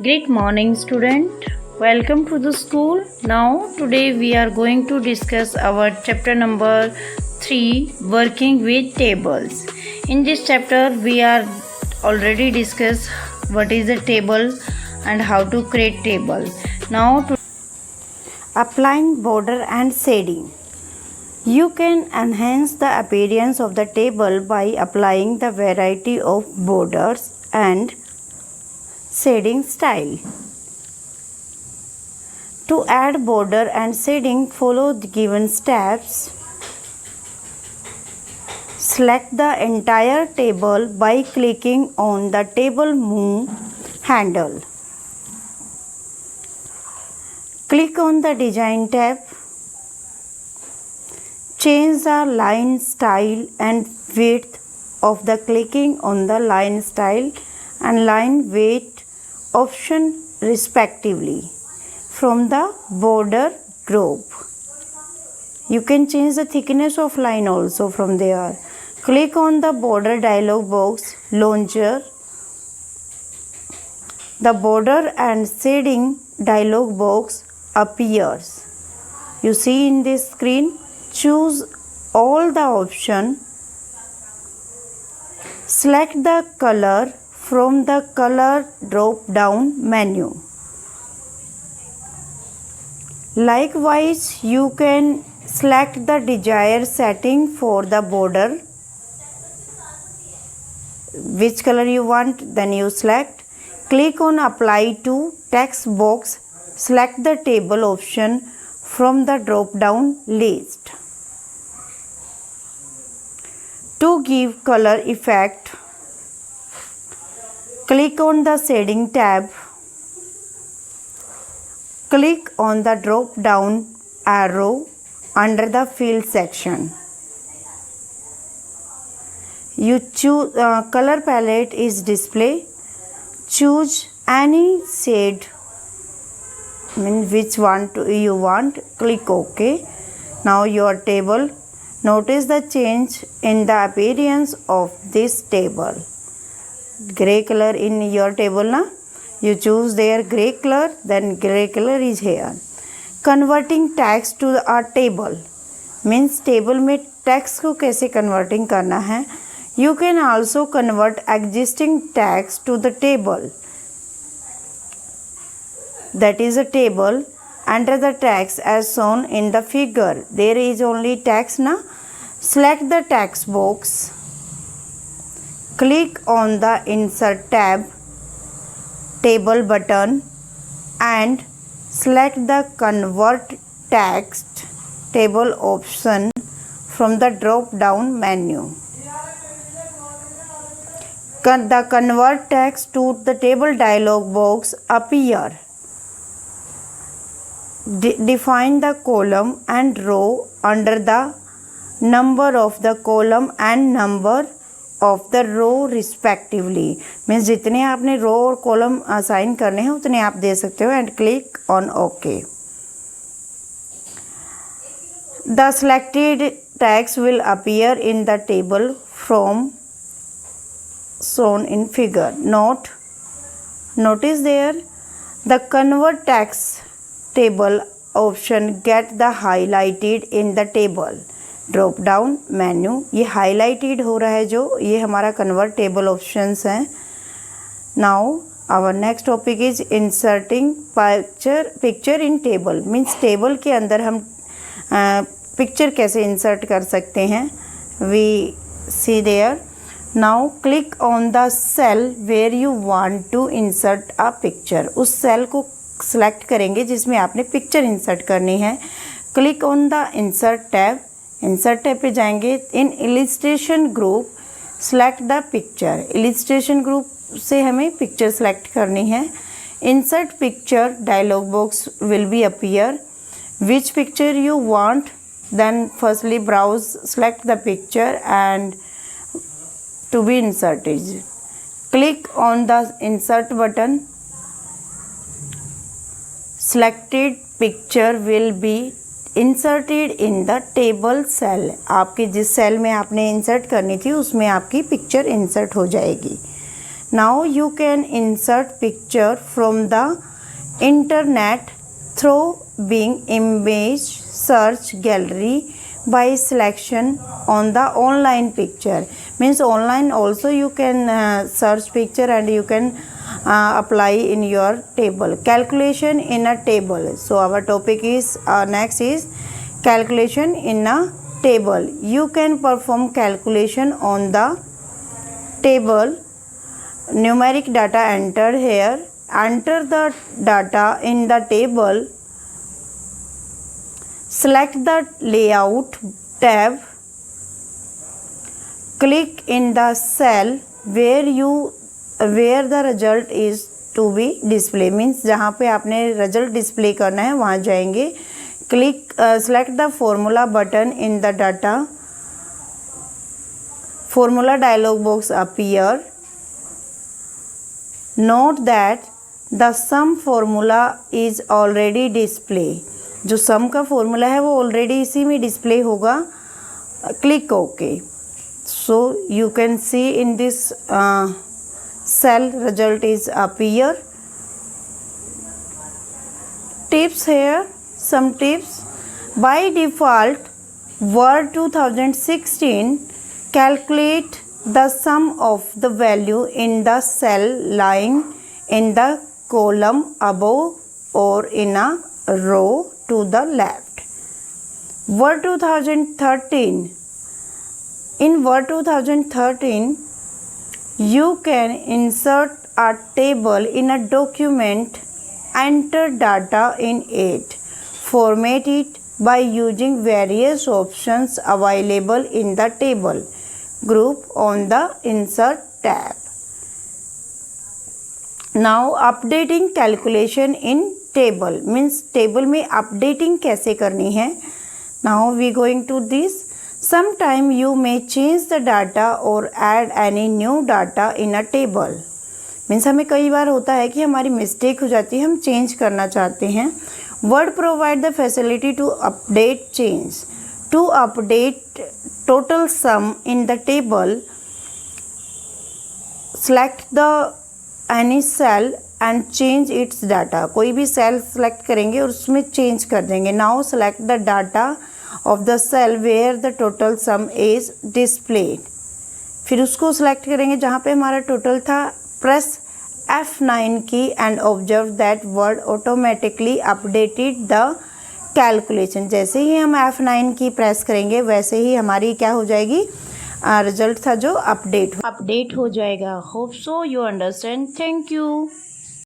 Great morning, student. Welcome to the school. Now, today we are going to discuss our chapter number 3, working with tables. In this chapter, we are already discussed what is a table and how to create table. Now, applying border and shading. You can enhance the appearance of the table by applying the variety of borders and shading style. To add border and shading, follow the given steps. Select the entire table by clicking on the table move handle. Click on the design tab. Change the line style and width of the clicking on the line style and line weight option respectively from the border group. You can change the thickness of line also from there. Click on the border dialog box launcher. The border and shading dialog box appears. You see in this screen. Choose all the option. Select the color from the color drop down menu. Likewise, you can select the desired setting for the border. Which color you want, then you select. Click on apply to text box. Select the table option from the drop down list. To give color effect, click on the shading tab. Click on the drop down arrow under the fill section. You choose color palette is display. Choose any shade which one you want. Click OK. Now your table. Notice the change in the appearance of this table. Gray color in your table na? You choose their gray color, then gray color is here. Converting text to a table means table में text को कैसे converting करना है. You can also convert existing text to the table. That is a table. Enter the text as shown in the figure. There is only text na. Select the text box. Click on the insert tab, table button and select the convert text table option from the drop down menu. The convert text to the table dialog box appear. Define the column and row under the number of the column and number of the row respectively. Means जितने आपने रो और column assign करने हैं उतने आप दे सकते हो and click on okay. The selected text will appear in the table from shown in figure. Notice there the convert text table option get the highlighted in the table drop down menu. ये highlighted हो रहा है जो ये हमारा convert table options हैं. Now our next topic is inserting picture in table. Means table के अंदर हम पिक्चर कैसे इंसर्ट कर सकते हैं. We see there. Now click on the cell where you want to insert a picture. उस cell को सिलेक्ट करेंगे जिसमें आपने पिक्चर इंसर्ट करनी है. Click on the insert tab. Insert tab पे जाएंगे. In illustration group select the picture. Illustration group से हमें पिक्चर सेलेक्ट करनी है. Insert picture dialog box will be appear. Which picture you want, then firstly browse select the picture and to be inserted. Click on the insert button. Selected picture will be inserted in the table cell. आपके जिस cell में आपने insert करनी थी उसमें आपकी picture insert हो जाएगी. Now you can insert picture from the internet through Bing image search gallery by selection on the online picture. Means online also you can search picture and you can apply in your table. Calculation in a table. So our topic is next is calculation in a table. You can perform calculation on the table. Numeric data entered here. Enter the data in the table. Select the layout tab. Click in the cell where the result is to be display. Means जहाँ पे आपने result display करना है वहाँ जाएंगे. Click select the formula button in the data. Formula dialog box appear. Note that the sum formula is already display. जो सम का formula है वो ऑलरेडी इसी में डिस्प्ले होगा. Click okay. So you can see in this cell result is appear. Tips here, some tips. By default, Word 2016 calculate the sum of the value in the cell lying in the column above or in a row to the left. Word 2013. In Word 2013, you can insert a table in a document, enter data in it, format it by using various options available in the table group on the Insert tab. Now updating calculation in table means table में updating कैसे करनी है. Now we going to this. Sometime you may change the data or add any new data in a table. Means हमें कई बार होता है कि हमारी मिस्टेक हो जाती है, हम चेंज करना चाहते हैं. Word provide the facility to update change. To update total sum in the table, select the any cell and change its data. कोई भी सेल सेलेक्ट करेंगे और उसमें चेंज कर देंगे. Now select the data of the cell where the total sum is displayed. फिर उसको select करेंगे जहाँ पे हमारा टोटल था. प्रेस F9 की and observe that word automatically updated the calculation. जैसे ही हम F9 की प्रेस करेंगे वैसे ही हमारी क्या हो जाएगी, रिजल्ट था जो अपडेट हो जाएगा. Hope so you understand. Thank you.